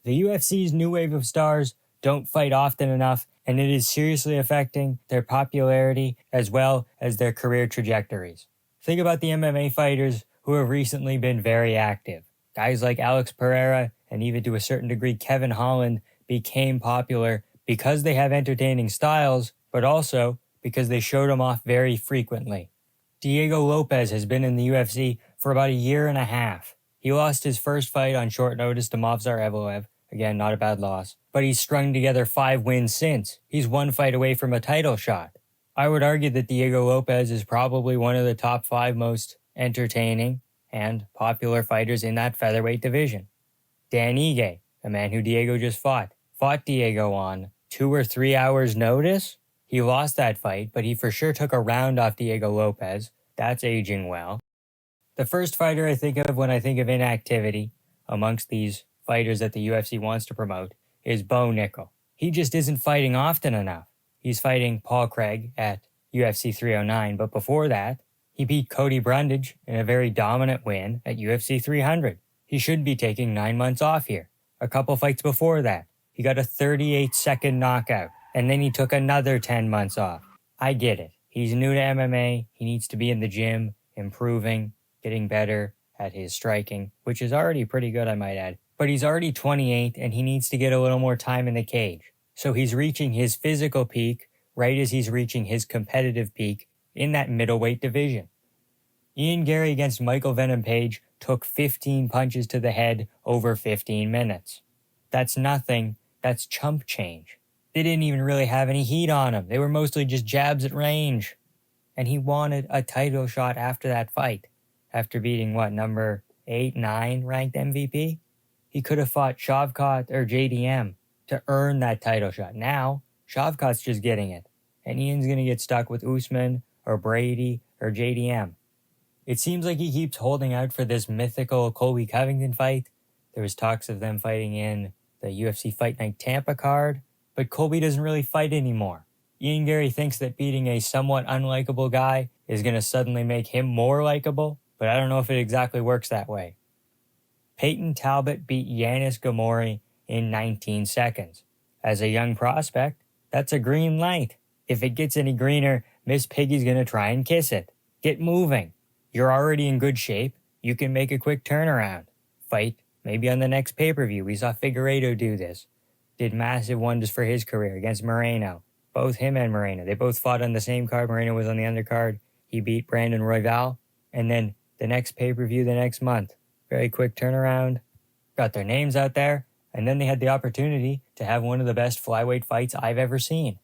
The UFC's new wave of stars don't fight often enough, and it is seriously affecting their popularity as well as their career trajectories. Think about the MMA fighters who have recently been very active. Guys like Alex Pereira and even to a certain degree Kevin Holland became popular because they have entertaining styles, but also because they showed them off very frequently. Diego Lopez has been in the UFC for about a year and a half. He lost his first fight on short notice to Movsar Evloev. Again, not a bad loss. But he's strung together 5 wins since. He's 1 fight away from a title shot. I would argue that Diego Lopez is probably one of the top 5 most entertaining and popular fighters in that featherweight division. Dan Ige, the man who Diego just fought Diego on 2 or 3 hours notice. He lost that fight, but he for sure took a round off Diego Lopez. That's aging well. The first fighter I think of when I think of inactivity amongst these fighters that the UFC wants to promote is Bo Nickel. He just isn't fighting often enough. He's fighting Paul Craig at UFC 309, but before that, he beat Cody Brundage in a very dominant win at UFC 300. He should be taking 9 months off here. A couple fights before that, he got a 38-second knockout, and then he took another 10 months off. I get it. He's new to MMA. He needs to be in the gym, improving, getting better at his striking, which is already pretty good, I might add. But he's already 28, and he needs to get a little more time in the cage. So he's reaching his physical peak right as he's reaching his competitive peak in that middleweight division. Ian Gary against Michael Venom Page took 15 punches to the head over 15 minutes. That's nothing. That's chump change. They didn't even really have any heat on him. They were mostly just jabs at range. And he wanted a title shot after that fight. After beating, number 8, 9 ranked MVP? He could have fought Shavkat or JDM to earn that title shot. Now, Shavkat's just getting it. And Ian's going to get stuck with Usman or Brady or JDM. It seems like he keeps holding out for this mythical Colby Covington fight. There was talks of them fighting in the UFC Fight Night Tampa card, but Colby doesn't really fight anymore. Ian Gary thinks that beating a somewhat unlikable guy is going to suddenly make him more likable, but I don't know if it exactly works that way. Peyton Talbot beat Yanis Gamori in 19 seconds. As a young prospect, that's a green light. If it gets any greener, Miss Piggy's going to try and kiss it. Get moving. You're already in good shape. You can make a quick turnaround. Fight maybe on the next pay-per-view. We saw Figueiredo do this. Did massive wonders for his career against Moreno. Both him and Moreno. They both fought on the same card. Moreno was on the undercard. He beat Brandon Royval. And then the next pay-per-view the next month. Very quick turnaround. Got their names out there. And then they had the opportunity to have one of the best flyweight fights I've ever seen.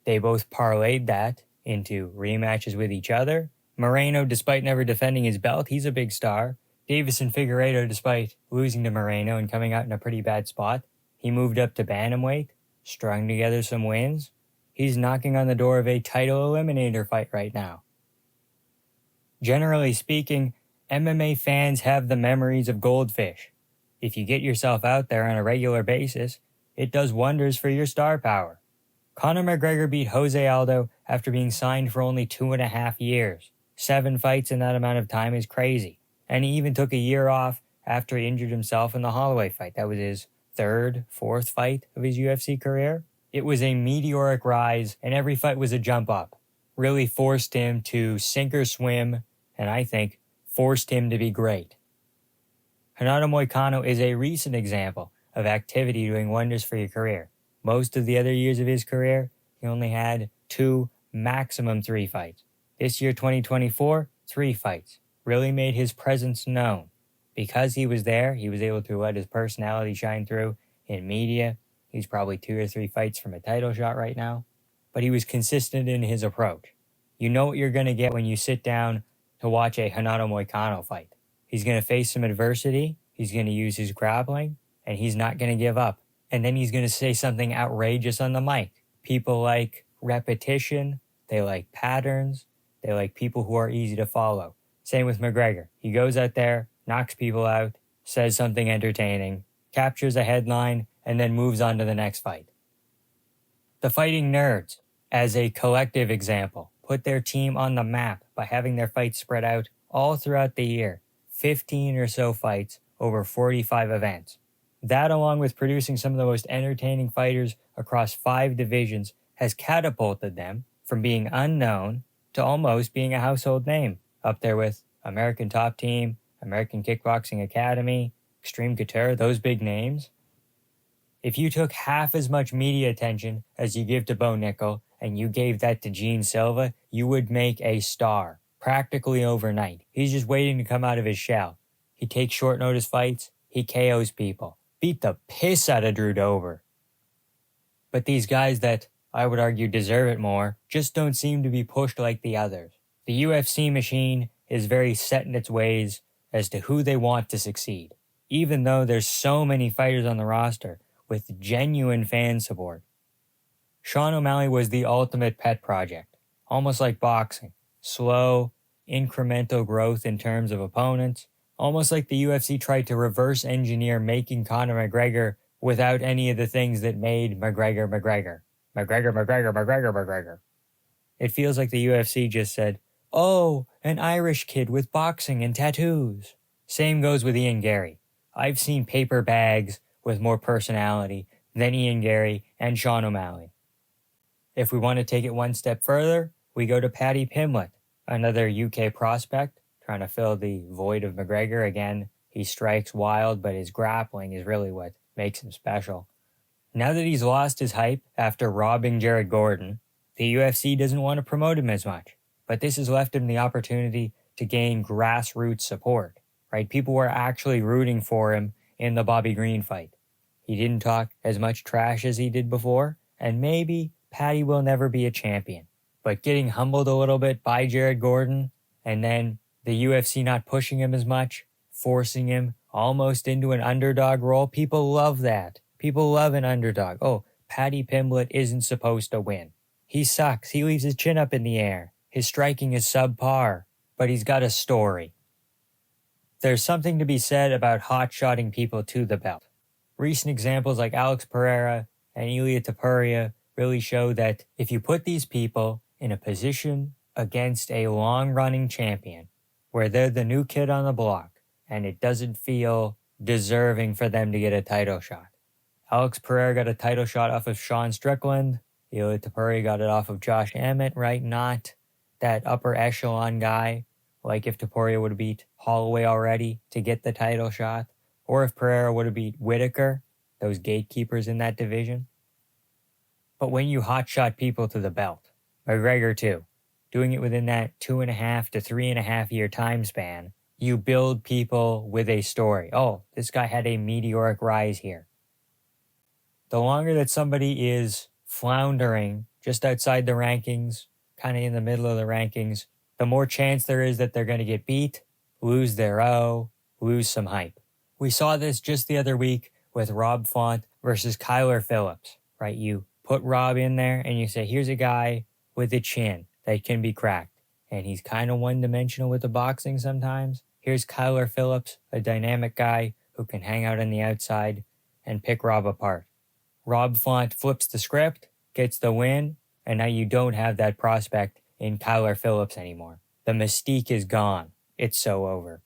They both parlayed that into rematches with each other. Moreno, despite never defending his belt, he's a big star. Davis and Figueiredo, despite losing to Moreno and coming out in a pretty bad spot, he moved up to bantamweight, strung together some wins. He's knocking on the door of a title eliminator fight right now. Generally speaking, MMA fans have the memories of goldfish. If you get yourself out there on a regular basis, it does wonders for your star power. Conor McGregor beat Jose Aldo after being signed for only 2.5 years. 7 fights in that amount of time is crazy. And he even took a year off after he injured himself in the Holloway fight. That was his 3rd, 4th fight of his UFC career. It was a meteoric rise, and every fight was a jump up. Really forced him to sink or swim, and I think forced him to be great. Renato Moicano is a recent example of activity doing wonders for your career. Most of the other years of his career, he only had 2, maximum 3 fights. This year, 2024, 3 fights. Really made his presence known. Because he was there, he was able to let his personality shine through in media. He's probably 2 or 3 fights from a title shot right now. But he was consistent in his approach. You know what you're going to get when you sit down to watch a Renato Moicano fight. He's going to face some adversity. He's going to use his grappling. And he's not going to give up. And then he's going to say something outrageous on the mic. People like repetition. They like patterns. They like people who are easy to follow. Same with McGregor. He goes out there, knocks people out, says something entertaining, captures a headline, and then moves on to the next fight. The Fighting Nerds, as a collective example, put their team on the map by having their fights spread out all throughout the year. 15 or so fights over 45 events. That, along with producing some of the most entertaining fighters across 5 divisions, has catapulted them from being unknown to almost being a household name, up there with American Top Team, American Kickboxing Academy, Extreme Couture, those big names. If you took half as much media attention as you give to Bo Nickel and you gave that to Gene Silva, you would make a star, practically overnight. He's just waiting to come out of his shell. He takes short notice fights, he KOs people, beat the piss out of Drew Dober. But these guys that I would argue deserve it more just don't seem to be pushed like the others. The UFC machine is very set in its ways as to who they want to succeed, even though there's so many fighters on the roster with genuine fan support. Sean O'Malley was the ultimate pet project, almost like boxing. Slow, incremental growth in terms of opponents, almost like the UFC tried to reverse engineer making Conor McGregor without any of the things that made McGregor McGregor. It feels like the UFC just said, "Oh, an Irish kid with boxing and tattoos." Same goes with Ian Gary. I've seen paper bags with more personality than Ian Gary and Sean O'Malley. If we want to take it one step further, we go to Paddy Pimblett, another UK prospect, trying to fill the void of McGregor. Again, he strikes wild, but his grappling is really what makes him special. Now that he's lost his hype after robbing Jared Gordon, the UFC doesn't want to promote him as much. But this has left him the opportunity to gain grassroots support, right? People were actually rooting for him in the Bobby Green fight. He didn't talk as much trash as he did before, and maybe Paddy will never be a champion. But getting humbled a little bit by Jared Gordon, and then the UFC not pushing him as much, forcing him almost into an underdog role, people love that. People love an underdog. Oh, Paddy Pimblett isn't supposed to win. He sucks. He leaves his chin up in the air. His striking is subpar, but he's got a story. There's something to be said about hot-shotting people to the belt. Recent examples like Alex Pereira and Ilia Topuria really show that if you put these people in a position against a long-running champion where they're the new kid on the block and it doesn't feel deserving for them to get a title shot. Alex Pereira got a title shot off of Sean Strickland. Ilia Topuria got it off of Josh Emmett, right? Not that upper echelon guy, like if Topuria would have beat Holloway already to get the title shot, or if Pereira would have beat Whitaker, those gatekeepers in that division. But when you hotshot people to the belt, McGregor too, doing it within that 2.5 to 3.5 year time span, you build people with a story. Oh, this guy had a meteoric rise here. The longer that somebody is floundering just outside the rankings, kind of in the middle of the rankings, the more chance there is that they're going to get beat, lose their O, lose some hype. We saw this just the other week with Rob Font versus Kyler Phillips, right? You put Rob in there and you say, here's a guy with a chin that can be cracked. And he's kind of one-dimensional with the boxing sometimes. Here's Kyler Phillips, a dynamic guy who can hang out on the outside and pick Rob apart. Rob Font flips the script, gets the win, and now you don't have that prospect in Kyler Phillips anymore. The mystique is gone. It's so over.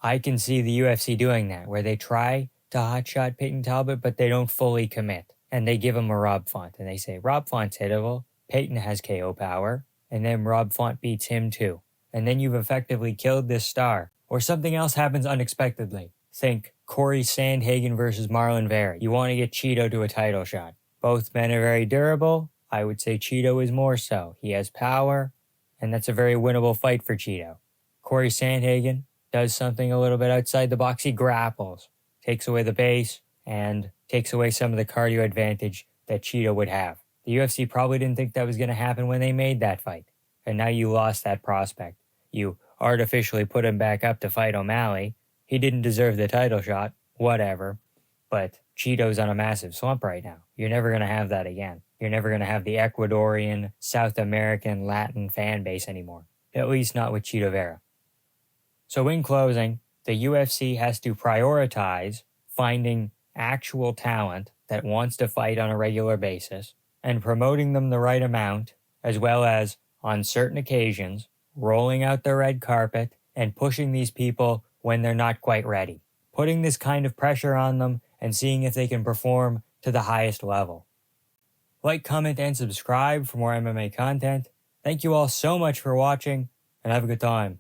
I can see the UFC doing that, where they try to hotshot Peyton Talbot, but they don't fully commit. And they give him a Rob Font, and they say, Rob Font's hittable, Peyton has KO power, and then Rob Font beats him too. And then you've effectively killed this star. Or something else happens unexpectedly. Think Corey Sandhagen versus Marlon Vera. You want to get Cheeto to a title shot. Both men are very durable. I would say Cheeto is more so. He has power, and that's a very winnable fight for Cheeto. Corey Sandhagen does something a little bit outside the box. He grapples, takes away the base, and takes away some of the cardio advantage that Cheeto would have. The UFC probably didn't think that was going to happen when they made that fight. And now you lost that prospect. You artificially put him back up to fight O'Malley. He didn't deserve the title shot, whatever. But Cheeto's on a massive slump right now. You're never going to have that again. You're never going to have the Ecuadorian, South American, Latin fan base anymore. At least not with Cheeto Vera. So in closing, the UFC has to prioritize finding actual talent that wants to fight on a regular basis and promoting them the right amount, as well as, on certain occasions, rolling out the red carpet and pushing these people when they're not quite ready. putting this kind of pressure on them and seeing if they can perform to the highest level. Like, comment, and subscribe for more MMA content. Thank you all so much for watching, and have a good time.